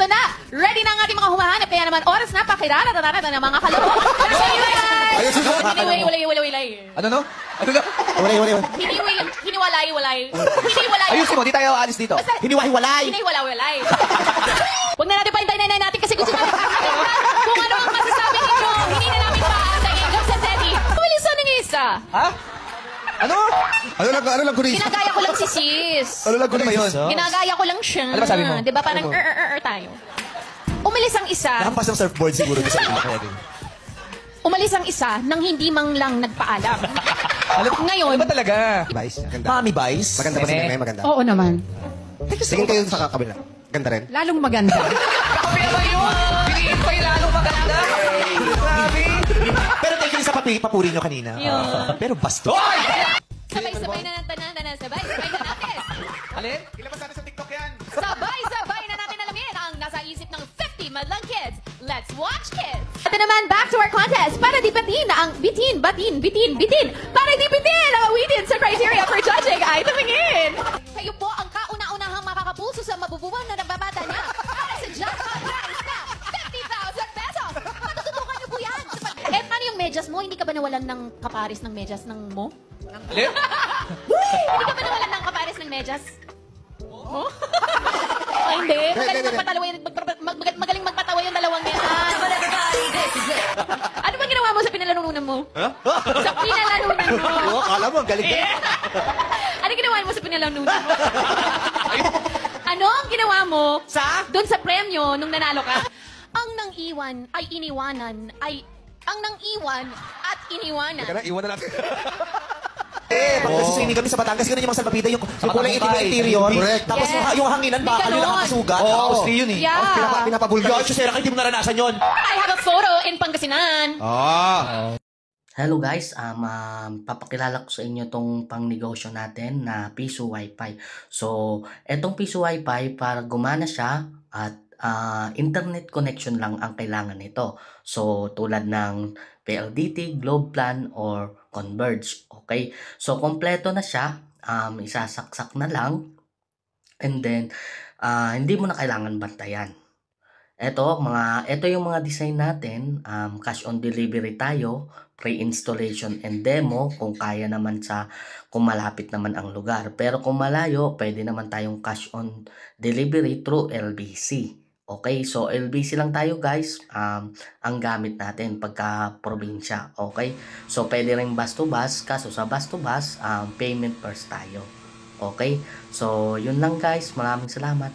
na. Ready na ang ating mga humahanap. Kaya naman oras na pakilala na natin ng mga kalaro. Ayun, susunod. Hiniwalay. Ano no? Ano no? Walay. Hiniwalay. Hiniwalay. Ayusin mo, di tayo alis dito. Hiniwalay. Hiniwalay. Huwag na natin pahintayin natin kasi gusto natin kung ano ang masasabi ninyo. Hindi na namin paantayin. Jokes and Teddy. Bilisan ng isa. Ha? Ano? Ano lang ko rin? Ginagaya ko lang si sis. Ano lang ko rin? Ginagaya ko lang siya. Ano ba sabi mo? Diba parang tayo. Umalis ang isa. Nakampas ng surfboard siguro sa kaya din. Umalis ang isa nang hindi mang lang nagpaalam. Ngayon, Ano ba talaga? Vice, maganda. Mami Vice? Maganda ba si Nene? Maganda. Oo naman. Tingin kayo sa kakabila. Ganda rin. Lalong maganda. Pero yun! Piliin pa yung lalong maganda! Grabe! Pero thank you sa papuri nyo kanina. Yun. Pero basto. sabay-sabay na natin. Sabay-sabay na natin. Alin? Ilabas natin sa TikTok yan. Sabay-sabay na natin alamin ang nasa isip ng 50 madlang kids. Let's watch kids! Ito naman, back to our contest. Para di batin ang bitin. Para di bitin ang awitin sa criteria for judging ay tumingin. Kayo po ang kauna-unahang makakapulso sa mabubuwang na nababata niya. Para sa jackpot prize na 50,000 pesos. Matututukan niyo po yan. Eh, paano yung medyas mo? Hindi ka ba nawalan ng kaparis ng medyas ng mo? Alin? Hindi ka ba nawalan ng kaparis ng medyas? Mo? Ay, hindi. Magaling magpatawa yung dalawang yan. Ano bang ginawa mo sa pinalanunan mo? Sa pinalanunan mo? Oo, kala mo, galing din. Ano ginawa mo sa pinalanunan mo? Ano ang ginawa mo doon sa premyo nung nanalo ka? Ang nang iwan at iniwanan. Teka na, iwan na natin. Kasi kami sa Batangas, ganun yung mga salbabida, yung kulay itim na interior. Correct. Tapos Yes. yung hanginan, May baka nila ganon. kakasugat. Oo, gusto yun eh. Yeah. Pinapabulgar. Sera, hindi mo naranasan yun. I have a photo in Pangasinan. Hello guys, papakilala ko sa inyo tong pangnegosyo natin na Piso Wi-Fi. So, etong Piso Wi-Fi, para gumana siya at internet connection lang ang kailangan nito. So, tulad ng PLDT, Globe Plan, or Converge. Okay? So, kompleto na siya. Isasaksak na lang. And then, hindi mo na kailangan bantayan. Ito yung mga design natin. Cash on delivery tayo. Pre-installation and demo kung kaya naman kung malapit naman ang lugar. Pero kung malayo, pwede naman tayong cash on delivery through LBC. Okay, so LBC lang tayo guys, ang gamit natin pagka probinsya. Okay, so pwede rin bus to bus, kaso sa bus to bus, payment first tayo. Okay, so yun lang guys, maraming salamat.